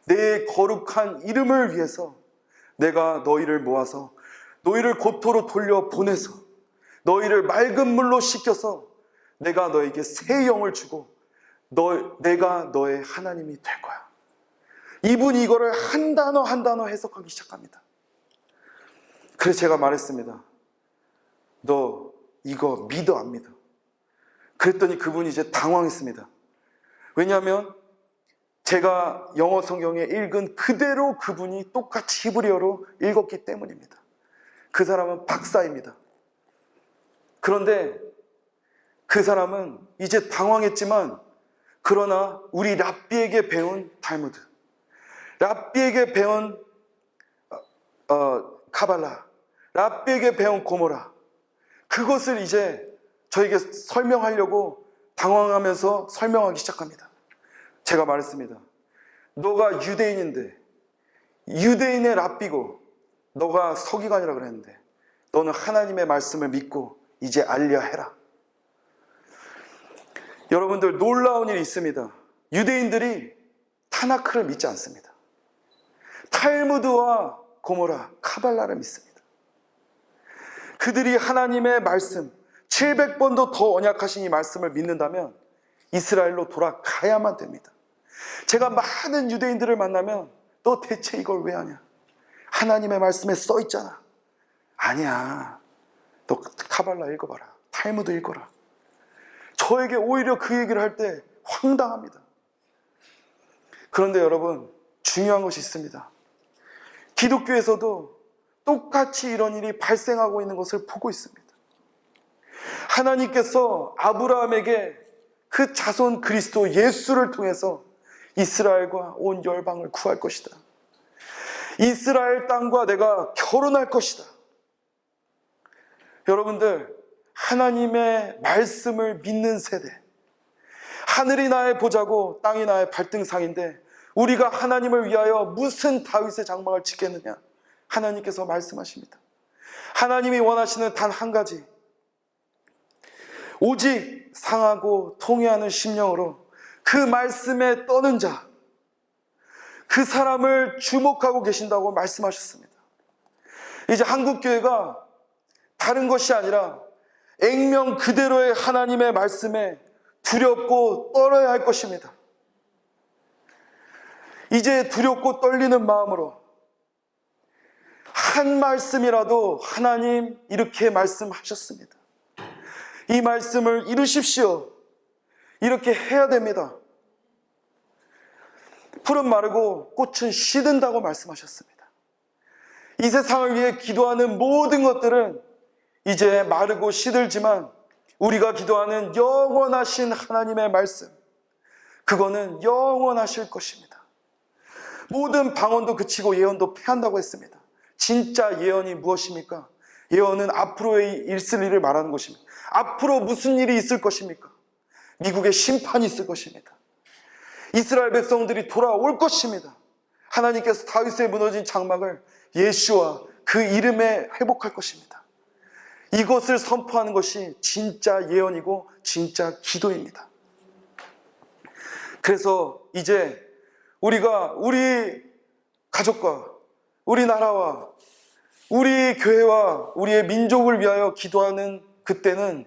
내 거룩한 이름을 위해서 내가 너희를 모아서 너희를 고토로 돌려 보내서 너희를 맑은 물로 씻겨서 내가 너에게 새 영을 주고 내가 너의 하나님이 될 거야. 이분이 이거를 한 단어 한 단어 해석하기 시작합니다. 그래서 제가 말했습니다. 너 이거 믿어 안 믿어? 그랬더니 그분이 이제 당황했습니다. 왜냐하면 제가 영어 성경에 읽은 그대로 그분이 똑같이 히브리어로 읽었기 때문입니다. 그 사람은 박사입니다. 그런데 그 사람은 이제 당황했지만 그러나 우리 랍비에게 배운 탈무드, 랍비에게 배운 카발라, 랍비에게 배운 고모라, 그것을 이제 저에게 설명하려고 당황하면서 설명하기 시작합니다. 제가 말했습니다. 너가 유대인인데 유대인의 랍비고 너가 서기관이라 그랬는데 너는 하나님의 말씀을 믿고 이제 알려 해라. 여러분들 놀라운 일이 있습니다. 유대인들이 타나크를 믿지 않습니다. 탈무드와 고모라, 카발라를 믿습니다. 그들이 하나님의 말씀 700번도 더 언약하신 이 말씀을 믿는다면 이스라엘로 돌아가야만 됩니다. 제가 많은 유대인들을 만나면 너 대체 이걸 왜 하냐? 하나님의 말씀에 써 있잖아. 아니야. 너 카발라 읽어봐라. 탈무드 읽어라. 저에게 오히려 그 얘기를 할 때 황당합니다. 그런데 여러분, 중요한 것이 있습니다. 기독교에서도 똑같이 이런 일이 발생하고 있는 것을 보고 있습니다. 하나님께서 아브라함에게 그 자손 그리스도 예수를 통해서 이스라엘과 온 열방을 구할 것이다. 이스라엘 땅과 내가 결혼할 것이다. 여러분들, 하나님의 말씀을 믿는 세대, 하늘이 나의 보자고 땅이 나의 발등상인데 우리가 하나님을 위하여 무슨 다윗의 장막을 짓겠느냐? 하나님께서 말씀하십니다. 하나님이 원하시는 단 한 가지, 오직 상하고 통회하는 심령으로 그 말씀에 떠는 자, 그 사람을 주목하고 계신다고 말씀하셨습니다. 이제 한국교회가 다른 것이 아니라 액면 그대로의 하나님의 말씀에 두렵고 떨어야 할 것입니다. 이제 두렵고 떨리는 마음으로 한 말씀이라도 하나님 이렇게 말씀하셨습니다. 이 말씀을 이루십시오. 이렇게 해야 됩니다. 풀은 마르고 꽃은 시든다고 말씀하셨습니다. 이 세상을 위해 기도하는 모든 것들은 이제 마르고 시들지만 우리가 기도하는 영원하신 하나님의 말씀, 그거는 영원하실 것입니다. 모든 방언도 그치고 예언도 패한다고 했습니다. 진짜 예언이 무엇입니까? 예언은 앞으로의 있을 일을 말하는 것입니다. 앞으로 무슨 일이 있을 것입니까? 미국의 심판이 있을 것입니다. 이스라엘 백성들이 돌아올 것입니다. 하나님께서 다윗의 무너진 장막을 예수와 그 이름에 회복할 것입니다. 이것을 선포하는 것이 진짜 예언이고 진짜 기도입니다. 그래서 이제 우리가 우리 가족과 우리나라와 우리 교회와 우리의 민족을 위하여 기도하는 그때는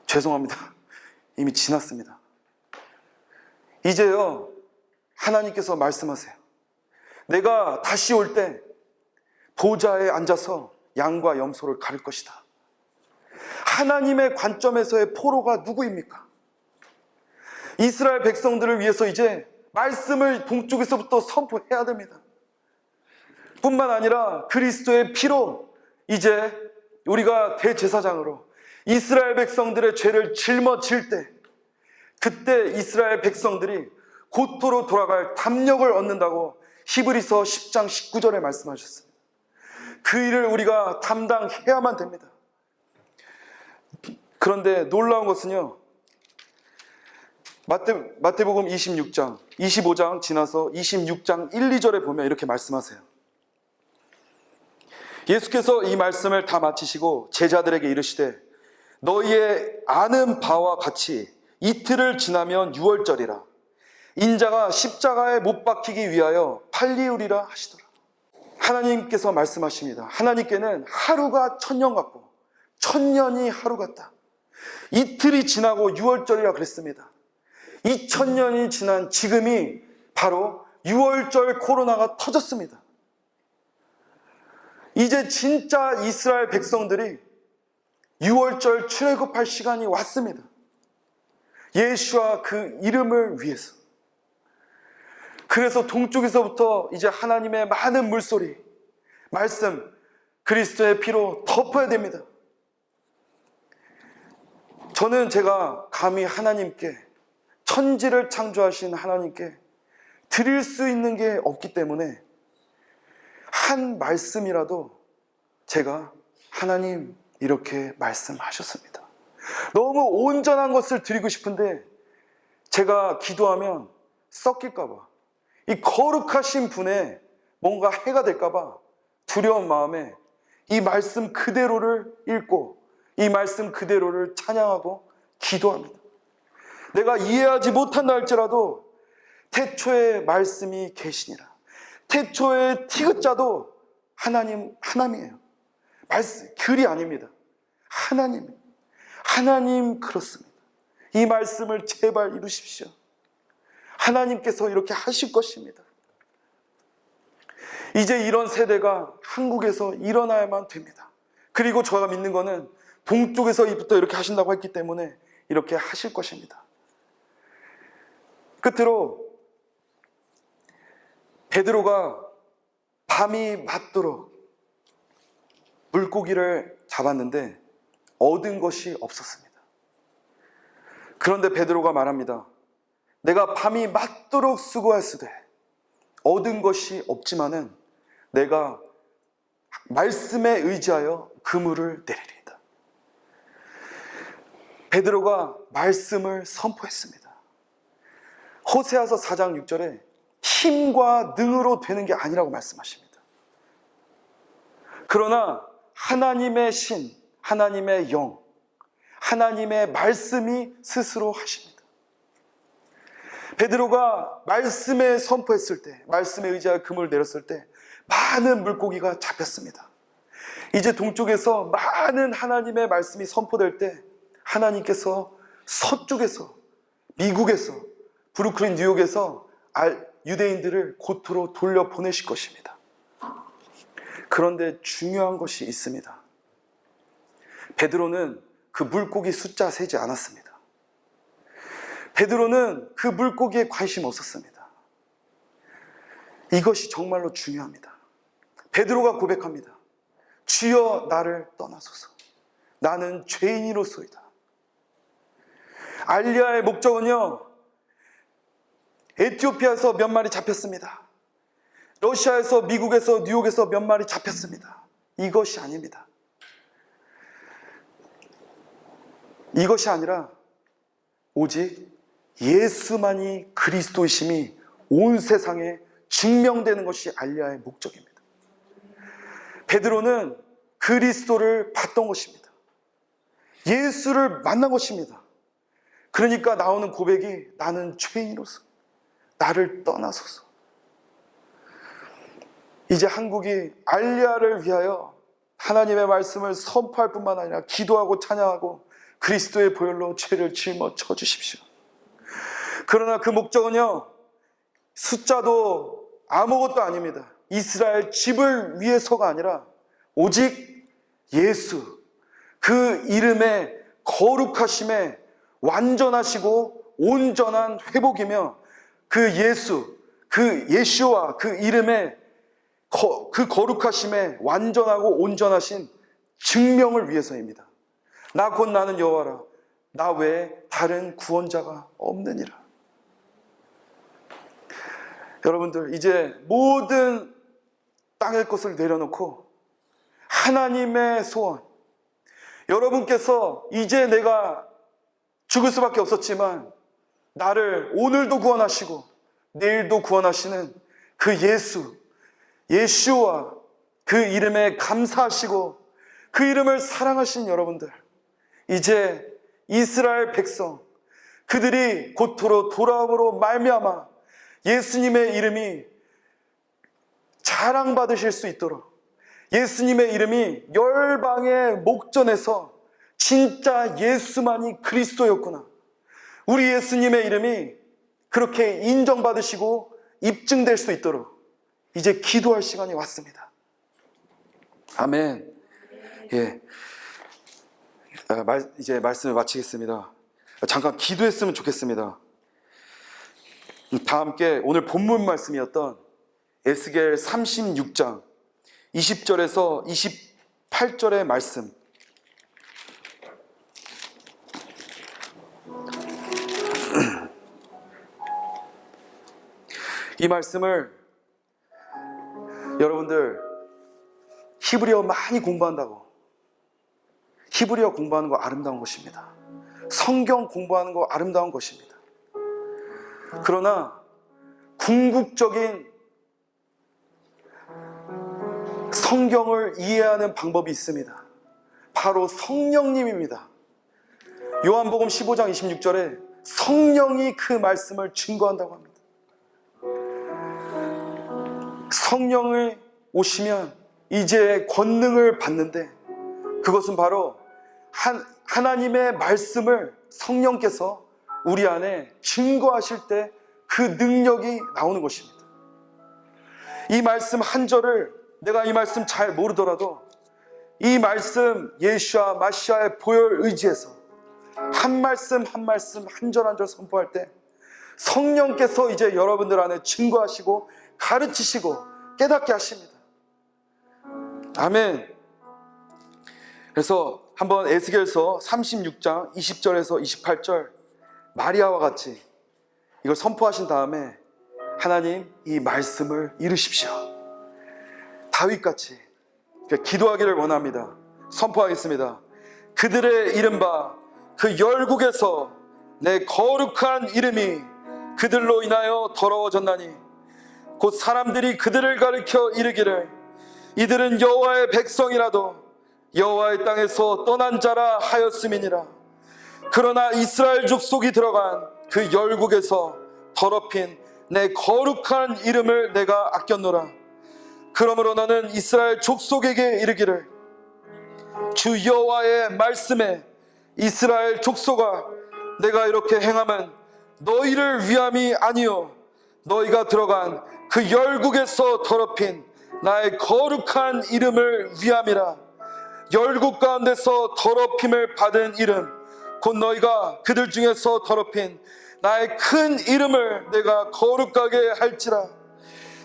죄송합니다. 이미 지났습니다. 이제요, 하나님께서 말씀하세요. 내가 다시 올 때 보좌에 앉아서 양과 염소를 가릴 것이다. 하나님의 관점에서의 포로가 누구입니까? 이스라엘 백성들을 위해서 이제 말씀을 동쪽에서부터 선포해야 됩니다. 뿐만 아니라 그리스도의 피로 이제 우리가 대제사장으로 이스라엘 백성들의 죄를 짊어질 때, 그때 이스라엘 백성들이 고토로 돌아갈 담력을 얻는다고 히브리서 10장 19절에 말씀하셨습니다. 그 일을 우리가 담당해야만 됩니다. 그런데 놀라운 것은요, 마태복음 26장, 25장 지나서 26장 1, 2절에 보면 이렇게 말씀하세요. 예수께서 이 말씀을 다 마치시고 제자들에게 이르시되 너희의 아는 바와 같이 이틀을 지나면 유월절이라 인자가 십자가에 못 박히기 위하여 팔리우리라 하시더라. 하나님께서 말씀하십니다. 하나님께는 하루가 천년 같고 천년이 하루 같다. 이틀이 지나고 유월절이라 그랬습니다. 2000년이 지난 지금이 바로 유월절 코로나가 터졌습니다. 이제 진짜 이스라엘 백성들이 유월절 출애굽할 시간이 왔습니다. 예수와 그 이름을 위해서. 그래서 동쪽에서부터 이제 하나님의 많은 물소리, 말씀, 그리스도의 피로 덮어야 됩니다. 저는 제가 감히 하나님께, 천지를 창조하신 하나님께 드릴 수 있는 게 없기 때문에 한 말씀이라도 제가 하나님 이렇게 말씀하셨습니다. 너무 온전한 것을 드리고 싶은데 제가 기도하면 섞일까봐, 이 거룩하신 분의 뭔가 해가 될까봐 두려운 마음에 이 말씀 그대로를 읽고 이 말씀 그대로를 찬양하고 기도합니다. 내가 이해하지 못한다 할지라도 태초에 말씀이 계시니라. 태초에 티귿자도 하나님이에요. 글이 아닙니다. 하나님 그렇습니다. 이 말씀을 제발 이루십시오. 하나님께서 이렇게 하실 것입니다. 이제 이런 세대가 한국에서 일어나야만 됩니다. 그리고 제가 믿는 거는 동쪽에서부터 이렇게 하신다고 했기 때문에 이렇게 하실 것입니다. 끝으로 베드로가 밤이 맞도록 물고기를 잡았는데 얻은 것이 없었습니다. 그런데 베드로가 말합니다. 내가 밤이 맞도록 수고했으되 얻은 것이 없지만은 내가 말씀에 의지하여 그물을 내리리이다. 베드로가 말씀을 선포했습니다. 호세아서 4장 6절에 힘과 능으로 되는 게 아니라고 말씀하십니다. 그러나 하나님의 신, 하나님의 영, 하나님의 말씀이 스스로 하십니다. 베드로가 말씀에 선포했을 때, 말씀에 의지하여 그물을 내렸을 때 많은 물고기가 잡혔습니다. 이제 동쪽에서 많은 하나님의 말씀이 선포될 때 하나님께서 서쪽에서, 미국에서, 브루클린, 뉴욕에서 유대인들을 고토로 돌려보내실 것입니다. 그런데 중요한 것이 있습니다. 베드로는 그 물고기 숫자 세지 않았습니다. 베드로는 그 물고기에 관심 없었습니다. 이것이 정말로 중요합니다. 베드로가 고백합니다. 주여 나를 떠나소서. 나는 죄인이로소이다. 알리야의 목적은요, 에티오피아에서 몇 마리 잡혔습니다. 러시아에서, 미국에서, 뉴욕에서 몇 마리 잡혔습니다. 이것이 아닙니다. 이것이 아니라 오직 예수만이 그리스도이심이 온 세상에 증명되는 것이 알리야의 목적입니다. 베드로는 그리스도를 봤던 것입니다. 예수를 만난 것입니다. 그러니까 나오는 고백이 나는 죄인으로서 나를 떠나소서. 이제 한국이 알리야를 위하여 하나님의 말씀을 선포할 뿐만 아니라 기도하고 찬양하고 그리스도의 보혈로 죄를 짊어져 주십시오. 그러나 그 목적은요, 숫자도 아무것도 아닙니다. 이스라엘 집을 위해서가 아니라 오직 예수, 그 이름의 거룩하심에 완전하시고 온전한 회복이며 그 예수, 그 예수와 그 이름의 그 거룩하심에 완전하고 온전하신 증명을 위해서입니다. 나 곧 나는 여호와라, 나 외에 다른 구원자가 없느니라. 여러분들, 이제 모든 땅의 것을 내려놓고 하나님의 소원, 여러분께서 이제 내가 죽을 수밖에 없었지만 나를 오늘도 구원하시고 내일도 구원하시는 그 예수, 예수와 그 이름에 감사하시고 그 이름을 사랑하신 여러분들, 이제 이스라엘 백성, 그들이 고토로 돌아옴으로 말미암아 예수님의 이름이 자랑받으실 수 있도록, 예수님의 이름이 열방의 목전에서 진짜 예수만이 그리스도였구나, 우리 예수님의 이름이 그렇게 인정받으시고 입증될 수 있도록 이제 기도할 시간이 왔습니다. 아멘. 예. 이제 말씀을 마치겠습니다. 잠깐 기도했으면 좋겠습니다. 다 함께 오늘 본문 말씀이었던 에스겔 36장 20절에서 28절의 말씀, 이 말씀을 여러분들 히브리어 많이 공부한다고, 히브리어 공부하는 거 아름다운 것입니다. 성경 공부하는 거 아름다운 것입니다. 그러나 궁극적인 성경을 이해하는 방법이 있습니다. 바로 성령님입니다. 요한복음 15장 26절에 성령이 그 말씀을 증거한다고 합니다. 성령이 오시면 이제 권능을 받는데, 그것은 바로 하나님의 말씀을 성령께서 우리 안에 증거하실 때 그 능력이 나오는 것입니다. 이 말씀 한 절을 내가 이 말씀 잘 모르더라도 이 말씀 예수와 마시아의 보혈 의지해서 한 말씀 한 말씀 한 절 한 절 선포할 때 성령께서 이제 여러분들 안에 증거하시고 가르치시고 깨닫게 하십니다. 아멘. 그래서 한번 에스겔서 36장 20절에서 28절 마리아와 같이 이걸 선포하신 다음에 하나님 이 말씀을 이루십시오. 다윗같이 기도하기를 원합니다. 선포하겠습니다. 그들의 이른바 그 열국에서 내 거룩한 이름이 그들로 인하여 더러워졌나니 곧 사람들이 그들을 가리켜 이르기를 이들은 여호와의 백성이라도 여호와의 땅에서 떠난 자라 하였음이니라. 그러나 이스라엘 족속이 들어간 그 열국에서 더럽힌 내 거룩한 이름을 내가 아꼈노라. 그러므로 너는 이스라엘 족속에게 이르기를 주 여호와의 말씀에 이스라엘 족속아 내가 이렇게 행함은 너희를 위함이 아니요 너희가 들어간 그 열국에서 더럽힌 나의 거룩한 이름을 위함이라. 열국 가운데서 더럽힘을 받은 이름 곧 너희가 그들 중에서 더럽힌 나의 큰 이름을 내가 거룩하게 할지라.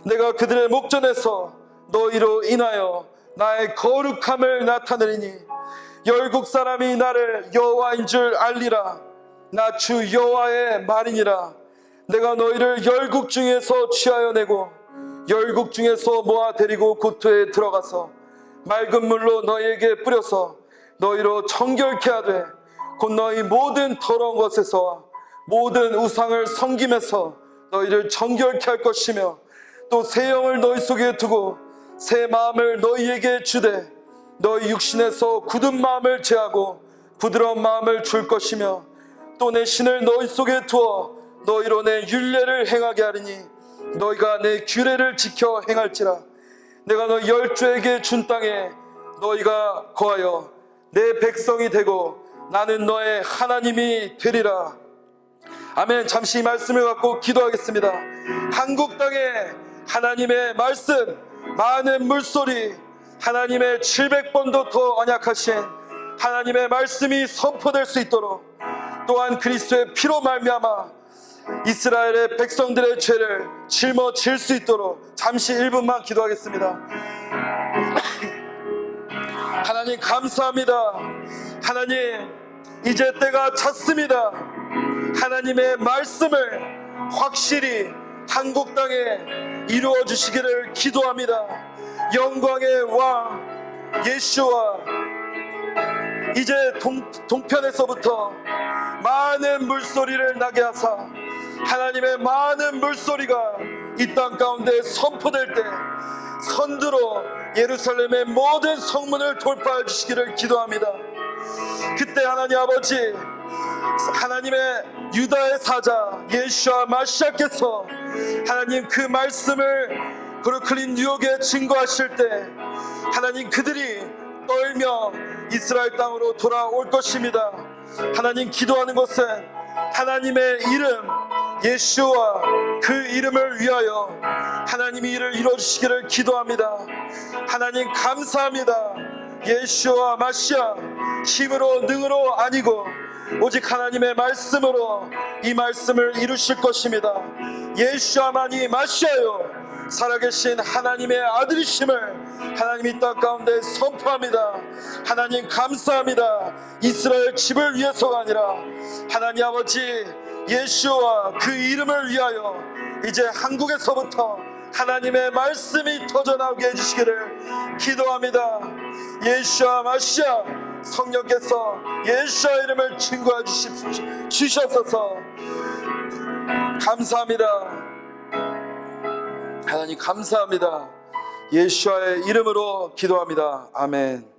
내가 그들의 목전에서 너희로 인하여 나의 거룩함을 나타내리니 열국 사람이 나를 여호와인 줄 알리라. 나 주 여호와의 말이니라. 내가 너희를 열국 중에서 취하여 내고 열국 중에서 모아 데리고 고토에 들어가서 맑은 물로 너희에게 뿌려서 너희로 정결케 하되 곧 너희 모든 더러운 것에서와 모든 우상을 섬김에서 너희를 정결케 할 것이며 또 새 영을 너희 속에 두고 새 마음을 너희에게 주되 너희 육신에서 굳은 마음을 제하고 부드러운 마음을 줄 것이며 또 내 신을 너희 속에 두어 너희로 내 율례를 행하게 하리니 너희가 내 규례를 지켜 행할지라. 내가 너 열조에게 준 땅에 너희가 거하여 내 백성이 되고 나는 너의 하나님이 되리라. 아멘. 잠시 이 말씀을 갖고 기도하겠습니다. 한국 땅에 하나님의 말씀, 많은 물소리, 하나님의 700번도 더 언약하신 하나님의 말씀이 선포될 수 있도록, 또한 그리스도의 피로 말미암아 이스라엘의 백성들의 죄를 짊어질 수 있도록 잠시 1분만 기도하겠습니다. 하나님 감사합니다. 하나님 이제 때가 찼습니다. 하나님의 말씀을 확실히 한국 땅에 이루어 주시기를 기도합니다. 영광의 왕 예수와 이제 동편에서부터 많은 물소리를 나게 하사 하나님의 많은 물소리가 이 땅 가운데 선포될 때 선두로 예루살렘의 모든 성문을 돌파해 주시기를 기도합니다. 그때 하나님 아버지, 하나님의 유다의 사자 예수와 마시아께서 하나님 그 말씀을 브루클린 뉴욕에 증거하실 때 하나님 그들이 떨며 이스라엘 땅으로 돌아올 것입니다. 하나님 기도하는 것은 하나님의 이름 예수와 그 이름을 위하여 하나님이 이를 이루어주시기를 기도합니다. 하나님 감사합니다. 예수와 마시아 힘으로 능으로 아니고 오직 하나님의 말씀으로 이 말씀을 이루실 것입니다. 예수와만이 마시아요 살아계신 하나님의 아들이심을 하나님 이 땅 가운데 선포합니다. 하나님 감사합니다. 이스라엘 집을 위해서가 아니라 하나님 아버지 예수와 그 이름을 위하여 이제 한국에서부터 하나님의 말씀이 터져나오게 해주시기를 기도합니다. 예수와 마시아 성령께서 예수의 이름을 증거해 주셔서 감사합니다. 하나님 감사합니다. 예수의 이름으로 기도합니다. 아멘.